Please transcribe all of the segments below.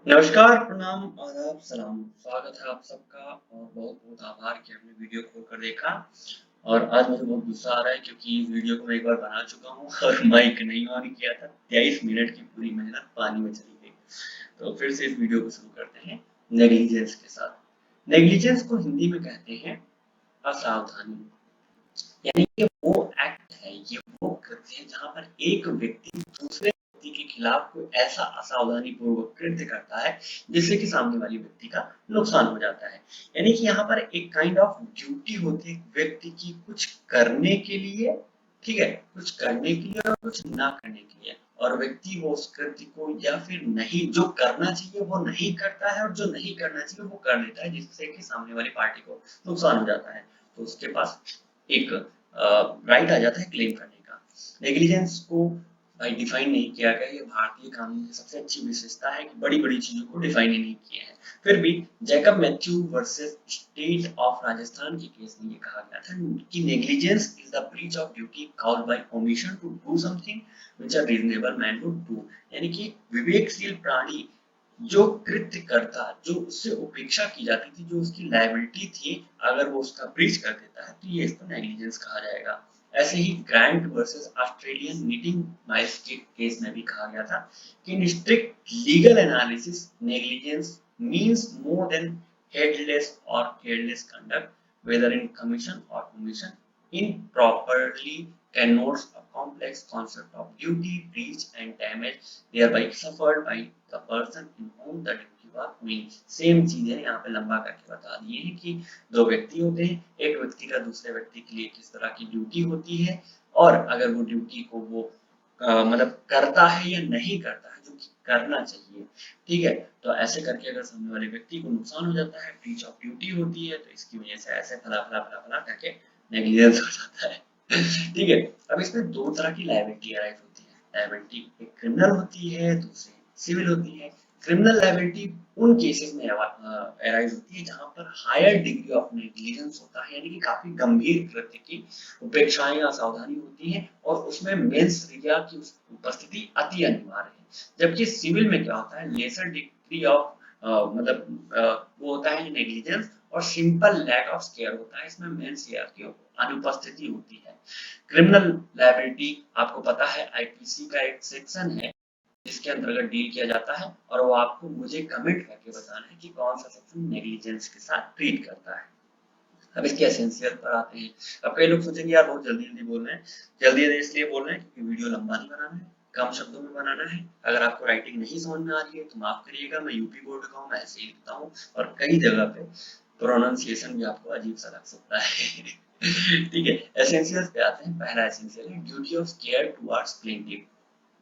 नमस्कार, प्रणाम, आदाब, सलाम। स्वागत है आप सबका और बहुत-बहुत आभार कि आपने वीडियो खोल कर देखा। और आज मुझे बहुत गुस्सा आ रहा है क्योंकि इस वीडियो को मैं एक बार बना चुका हूँ और माइक नहीं ऑन किया था। 23 मिनट की पूरी मेहनत पानी में चली गई। तो फिर से इस वीडियो को शुरू करते हैं नेग्लिजेंस के साथ। नेग्लिजेंस को हिंदी में कहते हैं असावधानी। यानी कि वो एक्ट है, ये वो कृत्य है जहाँ पर एक व्यक्ति दूसरे व्यक्ति के खिलाफ कोई ऐसा असावधानी पूर्वक कृत्य करता है जिससे कि सामने वाले व्यक्ति का नुकसान हो जाता है। यानी कि यहाँ पर एक काइंड ऑफ ड्यूटी होती है व्यक्ति की कुछ करने के लिए, ठीक है, कुछ करने के लिए और कुछ ना करने के लिए, और व्यक्ति वो उस कृत्य को या फिर नहीं जो करना चाहिए वो नहीं करता है और जो नहीं करना चाहिए वो कर देता है जिससे कि सामने वाली पार्टी को नुकसान हो जाता है। तो उसके पास एक राइट आ जाता है क्लेम करने का। नेग्लिजेंस को भाई डिफाइन नहीं किया गया, ये भारतीय कानून की सबसे अच्छी विशेषता है कि बड़ी-बड़ी चीजों को डिफाइन ही नहीं किया है। फिर भी Jacob Matthew versus state of Rajasthan के केस में ये कहा गया था कि negligence is the breach of duty caused by omission to do something which a reasonable man would do। यानी कि विवेकशील प्राणी जो कृत्य करता, जो उससे उपेक्षा की जाती थी, जो उसकी लायबिलिटी थी, अगर वो उसका ब्रीच कर देता है तो ये इसको नेग्लिजेंस कहा जाएगा। ऐसे ही Grant versus Australian knitting mills के केस में भी कहा गया था कि in strict legal analysis negligence means more than heedless और careless conduct whether in commission or omission improperly connotes a complex concept of duty, breach and damage thereby suffered by the person in whom the duty was doing। Same चीजें यहाँ पे लंबा करके बता दिए हैं कि दो व्यक्ति होते हैं, एक व्यक्ति का दूसरे व्यक्ति के लिए किस तरह की ड्यूटी होती है और अगर वो ड्यूटी को वो मतलब करता है या नहीं करता है जो कि करना चाहिए, ठीक है। तो ऐसे करके अगर सामने वाले व्यक्ति को नुकसान हो जाता है, ब्रीच ऑफ ड्यूटी होती है, तो इसकी वजह से ऐसे फला फला फला फला करके नेग्लिजेंस हो जाता है। ठीक है। अब इसमें दो तरह की लायबिलिटी अराइज होती है। लायबिलिटी एक क्रिमिनल होती है, दूसरी सिविल होती है। क्रिमिनल लायबिलिटी उन केसेस में अराइज होती है जहां पर हायर डिग्री ऑफ नेग्लिजेंस होता है, यानी कि काफी गंभीर कृत्य की उपेक्षाएं या सावधानी होती है और उसमें मेंस रिया की उपस्थिति अति अनिवार्य है। जबकि सिविल में क्या होता है, लेसर डिग्री ऑफ वो होता है नेग्लिजेंस और सिंपल लैक ऑफ केयर होता है, इसमें मेंस रिया की अनुपस्थिति होती है। क्रिमिनल लायबिलिटी आपको पता है आईपीसी का एक सेक्शन है जिसके अंतर्गत डील किया जाता है और वो आपको मुझे कमेंट करके बताना है कि कौन सा सेक्शन नेग्लिजेंस के साथ ट्रीट करता है। अब इसके एसेंशियल पर आते हैं। अब कई लोग सोचेंगे यार बहुत जल्दी जल्दी बोल रहे हैं, जल्दी जल्दी इसलिए बोल रहे हैं क्योंकि वीडियो लंबा नहीं बनाना है, कम शब्दों में बनाना है। अगर आपको राइटिंग नहीं समझ में आ रही है तो माफ करिएगा, मैं यूपी बोर्ड का हूँ, मैं ऐसे ही लिखता हूँ और कई जगह पे प्रोनाउंसिएशन भी आपको अजीब सा लग सकता है। ठीक है। एसेंशियल्स पे आते हैं। पहला एसेंशियल है duty of care towards plaintiff,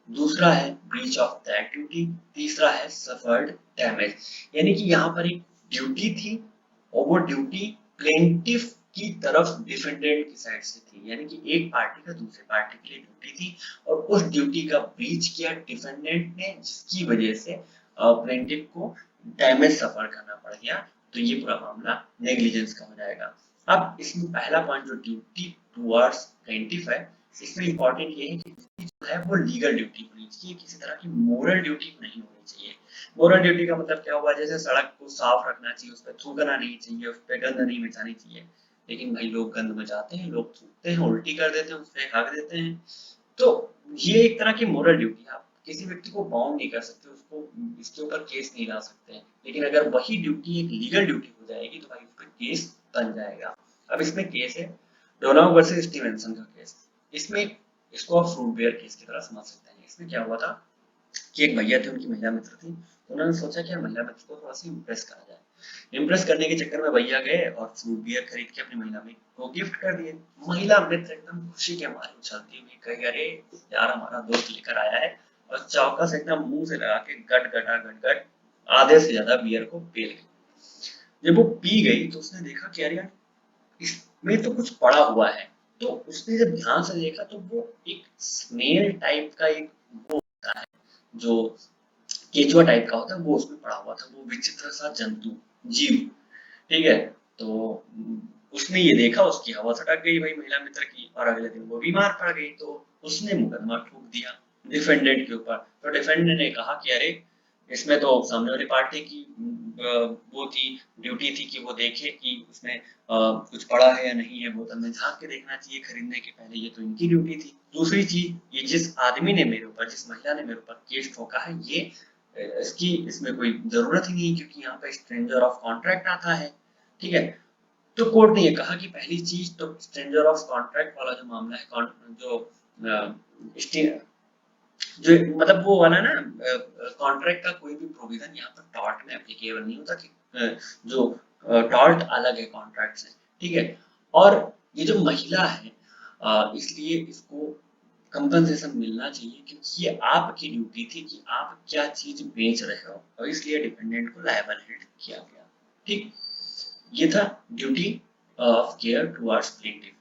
दूसरा है ब्रीच ऑफ दैट ड्यूटी, तीसरा है सफर्ड डैमेज। यानी कि यहाँ पर एक ड्यूटी थी और वो ड्यूटी प्लेंटिफ की तरफ डिफेंडेंट की साइड से थी, यानी कि एक पार्टी का दूसरे पार्टी के लिए ड्यूटी थी और उस ड्यूटी का ब्रीच किया डिफेंडेंट ने जिसकी वजह से प्लेंटिफ को डैमेज सफर करना पड़ गया। तो ये पूरा मामला नेग्लिजेंस का हो जाएगा। अब इसमें पहला पॉइंट जो ड्यूटी टुवर्ड्स प्लेंटिफ है, इसमें इंपॉर्टेंट ये है कि जो है वो लीगल ड्यूटी होनी चाहिए, किसी तरह की मोरल ड्यूटी नहीं होनी चाहिए। मोरल ड्यूटी का मतलब क्या हुआ, जैसे सड़क को साफ रखना चाहिए, उस पर थूकना नहीं चाहिए, उस पर गंद नहीं मचानी चाहिए। लेकिन भाई लोग गंद मचाते हैं, लोग थूकते हैं, उल्टी कर देते हैं, उस पर खाक देते हैं। तो ये एक तरह की मोरल ड्यूटी है। आप किसी व्यक्ति को बाउंड नहीं कर सकते, उसको इसके ऊपर केस नहीं ला सकते। लेकिन अगर वही ड्यूटी एक लीगल ड्यूटी हो जाएगी तो भाई उस पर केस बन जाएगा। अब इसमें केस है डोनाल्ड वर्सेस स्टीवेंसन का केस। इसमें इसको आप फ्रूट बेयर केस की तरह समझ सकते हैं। इसमें क्या हुआ था कि एक भैया थे, उनकी महिला मित्र थी, तो उन्होंने सोचा कि यार महिला मित्र को थोड़ा सा इम्प्रेस करा जाए। इम्प्रेस करने के चक्कर में भैया गए और फ्रूट बियर खरीद के अपनी महिला मित्र को गिफ्ट कर दिए। महिला मित्र एकदम खुशी के मारे उछलती हुई कही, अरे यार हमारा दोस्त लेकर आया है, और चौकस एकदम मुंह से लगा के गट गटा गट गट आधे से ज्यादा बियर को पी गई। जब वो पी गई तो उसने देखा कि यार इसमें तो कुछ पड़ा हुआ है। तो उसने जब ध्यान से देखा तो वो एक स्नेल टाइप का एक वो होता है जो केचुआ टाइप का होता है, वो उसमें पड़ा हुआ था, वो विचित्र सा जंतु जीव। ठीक है। तो उसने ये देखा, उसकी हवा सटक गई भाई महिला मित्र की और अगले दिन वो बीमार पड़ गई। तो उसने मुकदमा ठोक दिया डिफेंडेंट के ऊपर। तो डिफेंडेंट ने कहा कि अरे इसमें तो सामने वाली पार्टी की वो थी, ड्यूटी थी कि वो देखे कि उसने कुछ पढ़ा है या नहीं है, बोतल में झाँक के देखना चाहिए खरीदने के पहले, ये तो इनकी ड्यूटी थी। दूसरी चीज़, ये जिस आदमी ने मेरे ऊपर, जिस महिला ने मेरे ऊपर केस ठोका है, ये इसकी इसमें कोई ज़रूरत ही नहीं है, क्योंकि यहाँ पे स्ट्रेंजर ऑफ कॉन्ट्रैक्ट आता है, ठीक है? तो कोर्ट ने ये कहा कि पहली चीज़ तो स्ट्रेंजर ऑफ कॉन्ट्रैक्ट वाला जो मामला है, जो स्टे जो मतलब वो वाला ना, कॉन्ट्रैक्ट का कोई भी प्रोविजन यहाँ पर टॉर्ट में एप्लीकेबल नहीं होता कि जो टॉर्ट अलग है कॉन्ट्रैक्ट से, ठीक है? और ये जो महिला है, इसलिए इसको कंपनसेशन मिलना चाहिए, क्योंकि ये आपकी ड्यूटी थी कि आप क्या चीज बेच रहे हो, और इसलिए डिपेंडेंट को लायबल हेल्ड किया गया, ठीक? ये था duty of care towards plaintiff.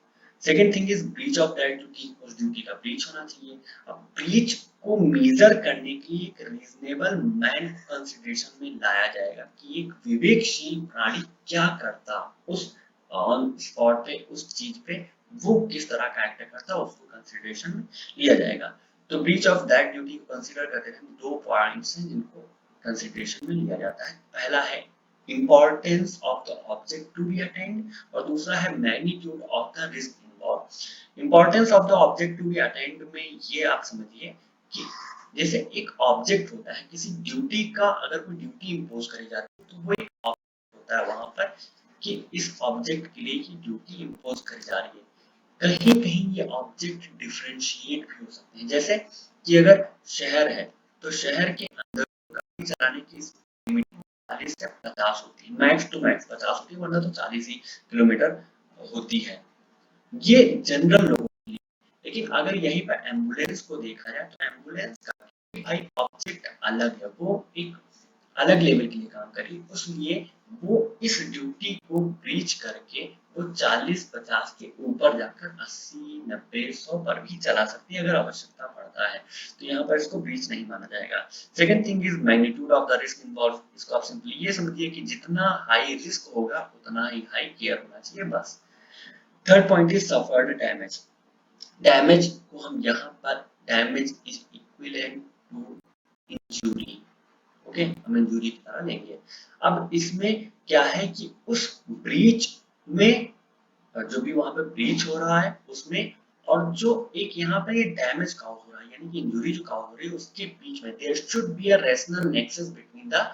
Second thing is breach of that duty, उस ड्यूटी का ब्रीच होना चाहिए। अब ब्रीच को मेजर करने के लिए एक रीजनेबल मैन कंसिडरेशन में लाया जाएगा कि एक विवेकशील प्राणी क्या करता उस ऑन स्पॉट पे, उस चीज पे वो किस तरह का एक्ट करता, उसको कंसिडरेशन में लिया जाएगा। तो ब्रीच ऑफ दैट ड्यूटी को कंसिडर करते हैं, दो पॉइंट्स हैं जिनको कंसिडरेशन में लिया जाता है। पहला है importance of the object to be attained, और दूसरा है magnitude of the risk involved। Importance of the object to be attained में ये आप समझिए कि जैसे एक ऑब्जेक्ट होता है, किसी ड्यूटी का अगर कोई ड्यूटी इम्पोज करी जाती है, तो वो एक ऑब्जेक्ट होता है वहां पर कि इस ऑब्जेक्ट के लिए ये ड्यूटी इम्पोज करी जा रही है। कहीं कहीं ये ऑब्जेक्ट डिफरेंशिएट भी हो सकते हैं, जैसे कि अगर शहर है तो शहर के अंदर गाड़ी चलाने की लिमिट 40 से 50 होती है, मैक्स टू मैक्स 50 होती है, वरना तो 40 ही किलोमीटर होती है। ये जनरल लोगों के लिए। लेकिन अगर यहीं पर एम्बुलेंस को देखा जाए, तो एम्बुलेंस का भाई ऑब्जेक्ट अलग है, वो एक अलग लेवल के लिए काम करी, इसलिए वो इस ड्यूटी को ब्रीच करके वो 40-50 के ऊपर जाकर 80-90-100 पर भी चला सकती है अगर आवश्यकता पड़ता है। तो यहाँ पर इसको ब्रीच नहीं माना जाएगा। Second thing is magnitude of the risk involve. इसको आप सिंपली ये समझिए कि जितना हाई रिस्क होगा उतना ही हाई केयर होना चाहिए, बस। Third point is suffered damage. Damage को हम यहाँ पर damage is equivalent to injury, okay, हम इंजरी की तरह लेंगे। अब इसमें क्या है कि उस ब्रीच में, जो भी वहां पे ब्रीच हो रहा है उसमें, और जो एक यहाँ पे ये डैमेज काउज हो रहा है, यानी कि इंजरी जो काउज हो रही है, उसके बीच में there should be a rational nexus between the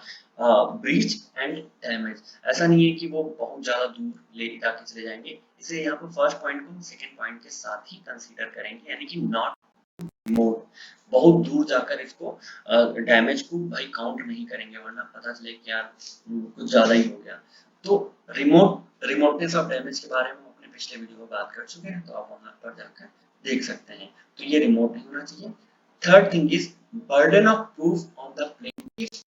breach and damage. ऐसा नहीं है कि वो बहुत ज्यादा दूर ले जाके चले जाएंगे, इसलिए यहाँ पे फर्स्ट पॉइंट को हम सेकंड पॉइंट के साथ ही कंसीडर करेंगे, यानी कि नॉट रिमोट, बहुत दूर जाकर इसको डैमेज को भाई काउंट नहीं करेंगे, वरना पता चले कि यार कुछ ज्यादा ही हो गया। तो रिमोटनेस ऑफ डैमेज के बारे में अपने पिछले वीडियो में बात कर चुके हैं, तो आप वहां पर जाकर देख सकते हैं। तो ये रिमोट नहीं होना चाहिए। Third thing is burden of proof on the plaintiff.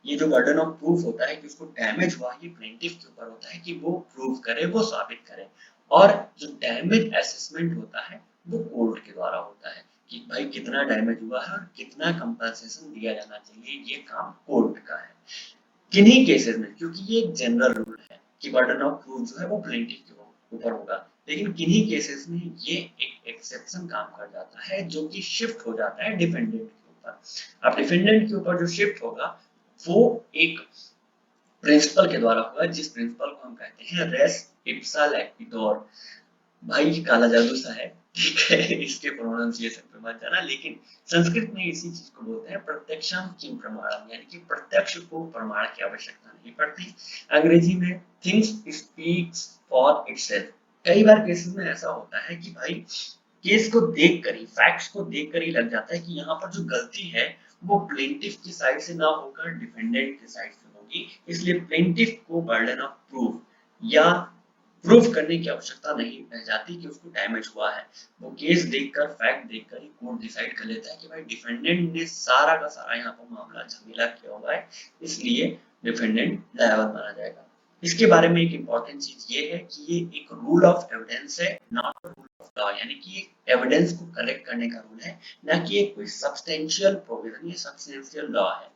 ये जो बर्डन ऑफ प्रूफ होता है कि उसको डैमेज हुआ, ये प्लेंटिफ के ऊपर होता है कि वो प्रूव करे, वो साबित करे। और जो डैमेज असेसमेंट होता है वो कोर्ट के द्वारा होता है कि भाई कितना डैमेज हुआ है और कितना कंपनसेशन दिया जाना चाहिए, ये काम कोर्ट का है। किन्हीं केसेस में, क्योंकि ये एक जनरल रूल है कि बर्डन ऑफ प्रूफ जो है वो प्लेंटिफ के ऊपर होगा, लेकिन किन्हीं केसेस में ये एक एक्सेप्शन काम कर जाता है, जो कि शिफ्ट हो जाता है डिफेंडेंट के ऊपर। अब डिफेंडेंट के ऊपर जो शिफ्ट होगा वो एक प्रिंसिपल के द्वारा होगा, जिस प्रिंसिपल को हम कहते हैं रेस इप्सा लेक्विडोर। भाई ये काला जादू सा है, ठीक है, इसके प्रोनाउंसिएशन पे मत जाना, लेकिन संस्कृत में इसी चीज को बोलते हैं प्रत्यक्षम किम प्रमाणम, यानी कि प्रत्यक्ष को प्रमाण की आवश्यकता नहीं पड़ती। अंग्रेजी में थिंग्स स्पीक्स फॉर इटसेल्फ। कई बार केसेस में ऐसा होता है कि भाई केस को देखकर ही, फैक्ट्स को देखकर ही लग जाता है कि यहाँ पर जो गलती है वो प्लेंटिफ की साइड से ना होकर डिफेंडेंट की साइड से होगी, इसलिए प्लेंटिफ को बर्डन ऑफ प्रूफ या प्रूफ करने की आवश्यकता नहीं रह जाती कि उसको डैमेज हुआ है। वो केस देखकर, फैक्ट देखकर ही कोर्ट डिसाइड कर लेता है कि भाई डिफेंडेंट ने सारा का सारा यहाँ पर मामला झमेला किया हुआ है, इसलिए डिफेंडेंट लायबल माना जाएगा। इसके बारे में एक इम्पॉर्टेंट चीज ये है कि ये एक रूल ऑफ एविडेंस है, नॉट रूल ऑफ लॉ, यानी कि एविडेंस को कलेक्ट करने का रूल है, ना कि एक कोई सब्सटेंशियल प्रोविजन, ये सब्सटेंशियल लॉ है।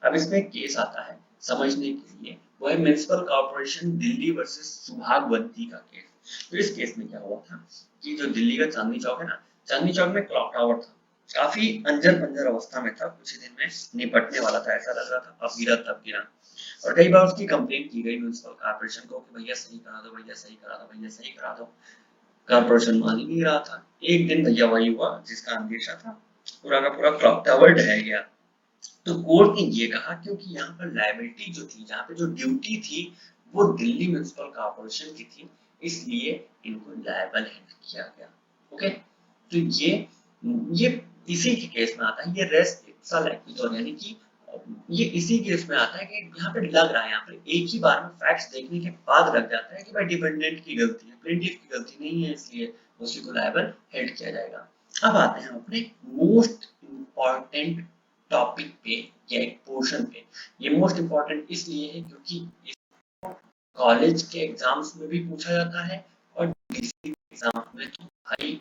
अब इसमें केस आता है समझने के लिए, वो है म्युनिसिपल कॉर्पोरेशन दिल्ली वर्सेस सुभागवंती का केस। तो इस केस में क्या हुआ था कि जो दिल्ली का चांदनी चौक है ना, चांदनी चौक में क्लॉक टावर था, काफी अंजर पंजर अवस्था में था, कुछ ही दिन में निपटने वाला था, ऐसा लग रहा था, अब गिरा तब गिरा। और कई बार उसकी कंप्लेंट की गई म्यूनसिपल कॉर्पोरेशन को कि भैया सही करा दो, भैया सही करा दो, भैया सही करा दो। कॉर्पोरेशन मान ही नहीं रहा था। एक दिन भैया वही हुआ जिसका अंदेशा था, पूरा का पूरा क्लॉक टावर ढह गया। तो कोर्ट ने ये कहा क्योंकि यहाँ पर लायबिलिटी जो थी, जहाँ पे जो ड्यूटी थी वो दिल्ली म्यूनसिपल कॉर्पोरेशन की थी, इसलिए इनको लायबल किया गया। ओके, तो ये इसी के केस में आता है, ये रेस इप्सा लेक्विडोर, यानी कि ये इसी केस में आता है कि यहाँ पे लग रहा है, यहाँ पे एक ही बार में फैक्ट्स देखने के बाद लग जाता है कि भाई डिपेंडेंट की गलती है, प्लेंटिफ की गलती नहीं है, इसलिए उसी को लायबल हेल्ड किया जाएगा। अब आते हैं अपने मोस्ट इम्पॉर्टेंट टॉपिक पे या एक पोर्शन पे। ये मोस्ट इम्पॉर्टेंट इसलिए है क्योंकि कॉलेज के एग्जाम्स में भी पूछा जाता है और डीसी एग्जाम में तो भाई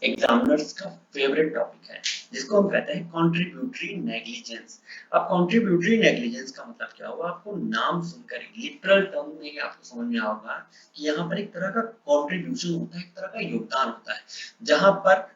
एग्जामिनर्स का फेवरेट टॉपिक है, जिसको हम कहते हैं कंट्रीब्यूटरी नेग्लिजेंस। अब कंट्रीब्यूटरी नेग्लिजेंस का मतलब क्या होगा, आपको नाम सुनकर लिटरल टर्म में ही आपको समझ में आएगा कि यहाँ पर एक तरह का कंट्रीब्यूशन होता है, एक तरह का योगदान होता है, जहां पर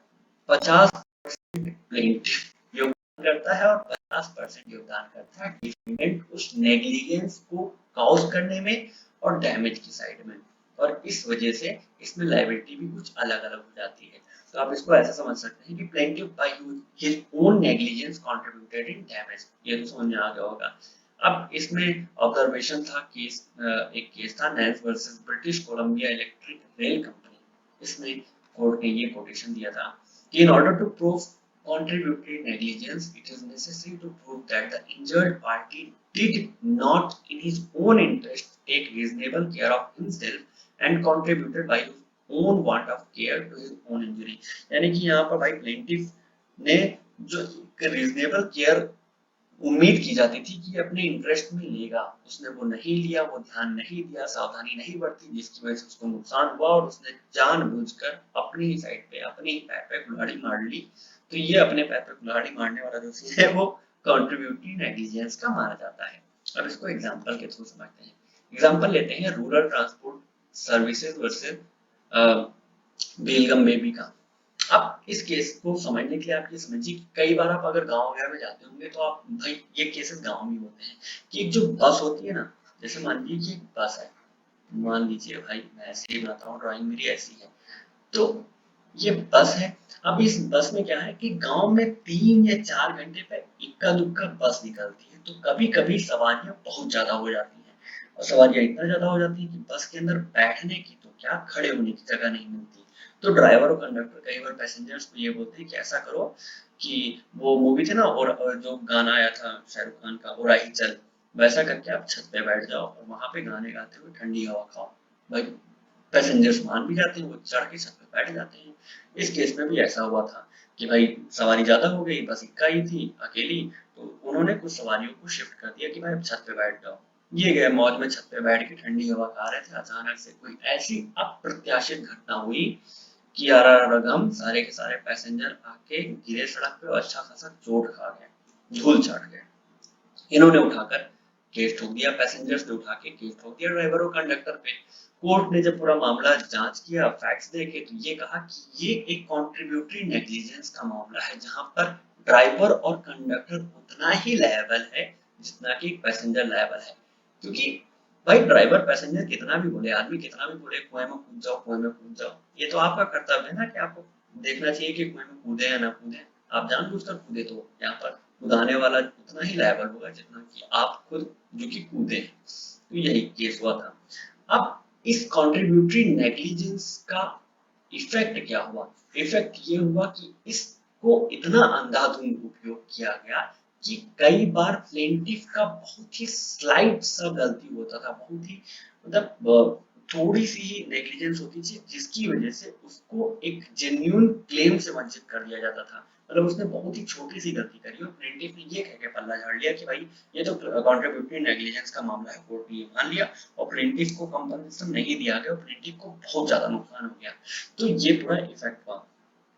50% प्लेंटिफ योगदान करता है और 50% योगदान करता है डिफेंडेंट उस नेग्लिजेंस को कॉज करने में और डैमेज की साइड में। और इस वजह से इसमें लायबिलिटी भी कुछ अलग अलग हो जाती है। तो आप इसको ऐसा समझ सकते हैं कि plaintiff by his own negligence contributed in damage, ये तो समझ में आ गया होगा। अब इसमें ऑब्जर्वेशन था, केस एक केस था Nance versus British Columbia electric rail company. इसमें कोर्ट ने ये कोटेशन दिया था कि in order to prove contributory negligence, it is necessary to prove that the injured party did not in his own interest take reasonable care of himself and contributed by his own want of care to his own injury। यानी कि यहाँ पर भाई plaintiff ने जो reasonable care उम्मीद की जाती थी कि अपने इंटरेस्ट में लेगा, उसने वो नहीं लिया, वो ध्यान नहीं दिया, सावधानी नहीं बरती, जिसकी वजह से उसको नुकसान हुआ और उसने जानबूझकर अपनी ही साइड पे, अपनी ही पैर पे कुल्हाड़ी मार ली। तो ये अपने पैर पे कुल्हाड़ी मारने वाला जो चीज है वो कंट्रीब्यूटरी नेग्लिजेंस का माना जाता है। अब इसको एग्जांपल के थ्रू समझते हैं। एग्जांपल लेते हैं rural transport services versus Belgaum baby का। अब इस केस को समझने के लिए आप ये समझिए कि कई बार आप अगर गांव वगैरह में जाते होंगे तो आप भाई ये केसेस गांव में होते हैं कि एक जो बस होती है ना, जैसे मान लीजिए एक बस है, मान लीजिए भाई मैं ऐसे ही बनाता हूँ, ड्राइंग मेरी ऐसी है। तो ये बस है। अब इस बस में क्या है कि गांव में 3 या 4 घंटे पे इक्का दुक्का बस निकलती है, तो कभी कभी सवारियां बहुत ज्यादा हो जाती हैं, और सवारियां इतना ज्यादा हो जाती है कि बस के अंदर बैठने की तो क्या, खड़े होने की जगह नहीं मिलती। तो ड्राइवर और कंडक्टर कई बार पैसेंजर्स को ये बोलते हैं कि ऐसा करो कि वो मूवी थी ना, और जो गाना आया था शाहरुख खान का, और आई चल, वैसा करके आप छत पे बैठ जाओ और वहां पे गाने गाते हुए ठंडी हवा खाओ। भाई पैसेंजर्स मान भी जाते हैं, वो चढ़ के छत पे बैठ जाते हैं। इस केस में भी ऐसा हुआ था कि भाई सवारी ज्यादा हो गई, बस इक्का ही थी अकेली, तो उन्होंने कुछ सवारियों को शिफ्ट कर दिया कि भाई अब छत पे बैठ जाओ। ये गए मौज में छत पे बैठ के ठंडी हवा खा रहे थे, अचानक से कोई ऐसी अप्रत्याशित घटना हुई कि आरारगम सारे के सारे पैसेंजर आके गिरे सड़क पे और अच्छा खासा चोट खा गए, धूल चाट गए। इन्होंने उठाकर केस ठोक दिया, पैसेंजर्स ने उठा के केस ठोक दिया ड्राइवर और कंडक्टर पे। कोर्ट ने जब पूरा मामला जांच किया, फैक्ट्स देखे, तो ये कहा कि ये एक कॉन्ट्रीब्यूटरी नेग्लिजेंस का मामला है, जहां पर ड्राइवर और कंडक्टर उतना ही लायबल है जितना कि पैसेंजर लायबल है। क्योंकि भाई ड्राइवर पैसेंजर कितना भी बोले, आदमी कितना भी बोले कुएं में कूद जाओ, कुएं में कूद जाओ, ये तो आपका कर्तव्य है ना कि आपको देखना चाहिए कि कुएं में कूदे या ना कूदे। आप जानबूझकर कूदे तो यहाँ पर कूदाने वाला उतना ही लायबल होगा जितना कि आप खुद जो कि कूदे हैं। तो यही केस हुआ था। अब इस कंट्रीब्यूटरी नेग्लिजेंस का इफेक्ट क्या हुआ? इफेक्ट ये हुआ कि इसको इतना अंधाधुंध उपयोग किया गया कि कई बार प्लेंटिफ का बहुत ही स्लाइट सा गलती होता था, बहुत ही मतलब थोड़ी सी ही नेग्लिजेंस होती थी, जिसकी वजह से उसको एक जेन्युइन क्लेम से वंचित कर दिया जाता था। मतलब उसने बहुत ही छोटी सी गलती करी और प्लेंटिफ ने ये कह के पल्ला झाड़ लिया कि भाई ये तो कंट्रीब्यूटरी नेग्लिजेंस का मामला है, कोर्ट ने ये मान लिया और प्लेंटिफ को कंपनसेशन नहीं दिया गया और प्लेंटिफ को बहुत ज्यादा नुकसान हो गया। तो ये पूरा इफेक्ट हुआ।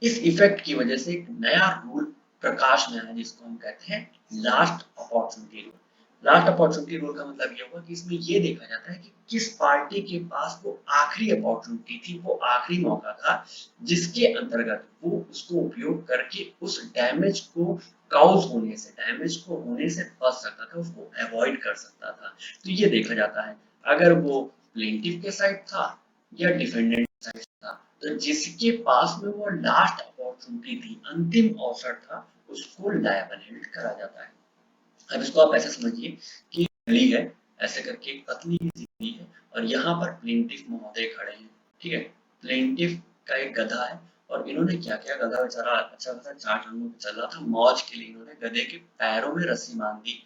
इस इफेक्ट की वजह से एक नया रूल प्रकाश में आया जिसको हम कहते हैं last opportunity rule. Last opportunity rule का मतलब ये हुआ कि इसमें ये देखा जाता है कि किस पार्टी के पास वो आखिरी अपॉर्चुनिटी थी, वो आखिरी मौका था जिसके अंतर्गत वो उसको उपयोग करके उस डैमेज को काउज होने से, डैमेज को होने से बच सकता था, उसको अवॉइड कर सकता था। तो ये देखा जाता है अगर वो प्लेंटिफ के साइड था या डिफेंडेंट के साइड था, तो जिसके पास में वो लास्ट अपॉर्चुनिटी थी, अंतिम अवसर था, उसको लायबल हेल्ड करा जाता है। अब इसको आप ऐसे समझिए कि गली है, ऐसे करके एक पतली सी गली है और यहाँ पर प्लेंटिफ महोदय खड़े हैं। ठीक है, प्लेंटिफ का एक गधा है और इन्होंने क्या किया, गधा बेचारा अच्छा खासा 4 टांगों पे चल रहा था, मौज के लिए इन्होंने गधे के पैरों में रस्सी बांध दी।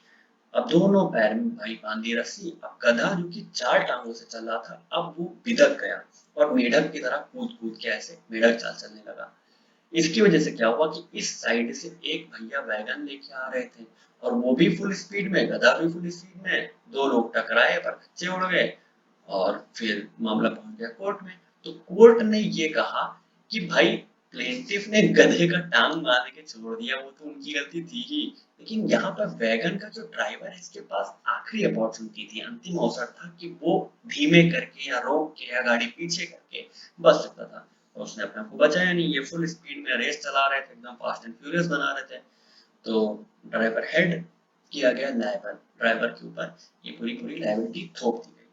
अब दोनों पैर में भाई बांध दी रस्सी। अब गधा जो कि 4 टांगों से चल रहा था, अब वो बिदक गया और मेढक की तरह कूद कूद के ऐसे मेढक चाल चलने लगा। इसकी वजह से क्या हुआ कि इस साइड से एक भैया वैगन लेके आ रहे थे और वो भी फुल स्पीड में, गधा भी फुल स्पीड में, दो लोग टकराए पर बच्चे उड़ गए और फिर मामला पहुंच गया कोर्ट में। तो कोर्ट ने ये कहा कि भाई प्लेंटिफ ने गधे का टांग बांध के छोड़ दिया, वो तो उनकी गलती थी ही, लेकिन यहाँ पर वैगन का जो ड्राइवर है इसके पास आखिरी अपॉर्चुनिटी थी, अंतिम अवसर था कि वो धीमे करके या रोक के या गाड़ी पीछे करके बच सकता था। और उसने अपने आप को बचाया नहीं, ये फुल स्पीड में रेस चला रहे थे, एकदम फास्ट एंड फ्यूरियस बना रहे थे। तो ड्राइवर हेड किया गया लायबल, ड्राइवर के ऊपर ये पूरी पूरी लायबिलिटी थोप दी गई।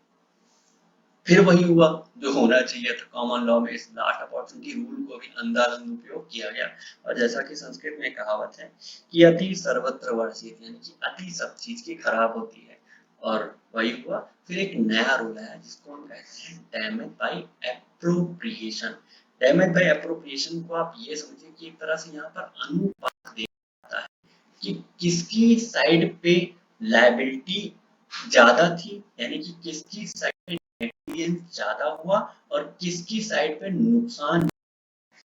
फिर वही हुआ जो होना चाहिए था, कॉमन लॉ में इस लास्ट अपॉर्चुनिटी रूल को भी अंधाधुंध उपयोग किया गया। और जैसा कि संस्कृत में कहावत है कि अति सर्वत्र वर्जित, यानी कि अति सब चीज की खराब होती है। और वही हुआ, फिर एक नया रूल आया जिसको हम कहते हैं damage bye appropriation. Damage bye appropriation को आप ये समझिए कि एक तरह से यहाँ पर अनुपात देखा जाता है कि किसकी साइड पे लायबिलिटी ज्यादा थी, यानी कि किसकी साइड पे नेग्लिजेंस ज्यादा हुआ और किसकी साइड पे नुकसान,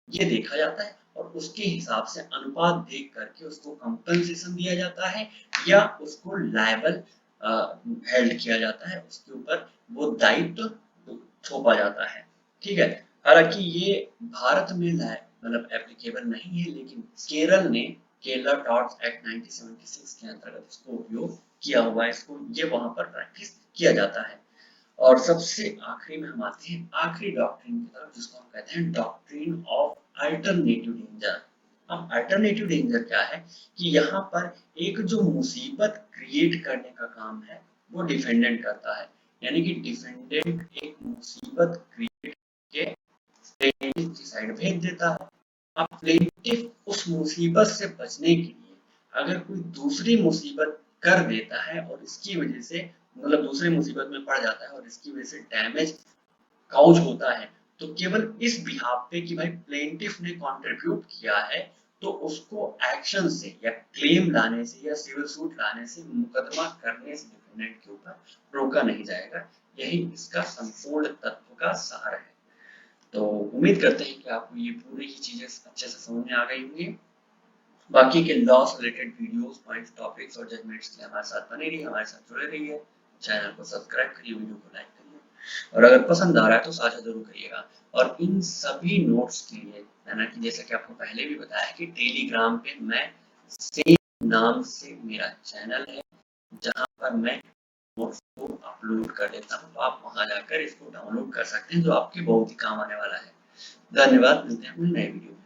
ये देखा जाता है। और उसके हिसाब से अनुपात देख करके उसको कंपनसेशन दिया जाता है या उसको लायबल हेल्ड किया जाता है, उसके ऊपर वो दायित्व थोपा जाता है। ठीक है, हालांकि ये भारत में मतलब एप्लीकेबल नहीं है, लेकिन केरल ने केरला टॉर्ट्स एक्ट 1976 के अंतर्गत इसको उपयोग किया हुआ है, इसको ये वहां पर प्रैक्टिस किया जाता है। और सबसे आखिरी में हम आते हैं आखिरी डॉक्ट्रिन की तरफ, जिसको हम कहते हैं डॉक्ट्रिन ऑफ अल्टरनेटिव डेंजर। अब अल्टरनेटिव डेंजर क्या है कि यहाँ पर एक जो मुसीबत क्रिएट करने का काम है वो डिफेंडेंट करता है, यानी कि डिफेंडेंट एक मुसीबत क्रिएट के प्लेंटिफ की साइड भेज देता है। अब प्लेंटिफ उस मुसीबत से बचने के लिए अगर कोई दूसरी मुसीबत कर देता है और इसकी वजह से, मतलब दूसरे मुसीबत में पड़ जाता है और इसकी वजह से डैमेज काउज होता है, तो केवल इस बिहाफ पे कि भाई प्लेंटिफ ने कंट्रीब्यूट किया है, तो उसको एक्शन से या क्लेम लाने से या सिविल सूट लाने से, मुकदमा करने से डिफेंडेंट के ऊपर रोका नहीं जाएगा। यही इसका संपूर्ण तत्व का सार है। तो उम्मीद करते हैं कि आपको ये पूरी ही चीजें अच्छे से समझ में आ गई होंगी। बाकी के लॉ से रिलेटेड वीडियोस, पॉइंट्स, टॉपिक्स और जजमेंट्स के लिए हमारे साथ बने रहिए, हमारे साथ जुड़े रहिए। चैनल को सब्सक्राइब करिए, वीडियो को लाइक करिए और अगर पसंद आ रहा है तो साझा जरूर करिएगा। और इन सभी नोट्स के लिए मैंने कि जैसा कि आपको पहले भी बताया कि टेलीग्राम पे मैं सेम नाम से मेरा चैनल है जहां पर मैं नोट्स को अपलोड कर देता हूं, तो आप वहां जाकर इसको डाउनलोड कर सकते हैं, जो आपके बहुत ही काम आने वाला है। धन्यवाद, मिलते हैं अपने नए वीडियो में।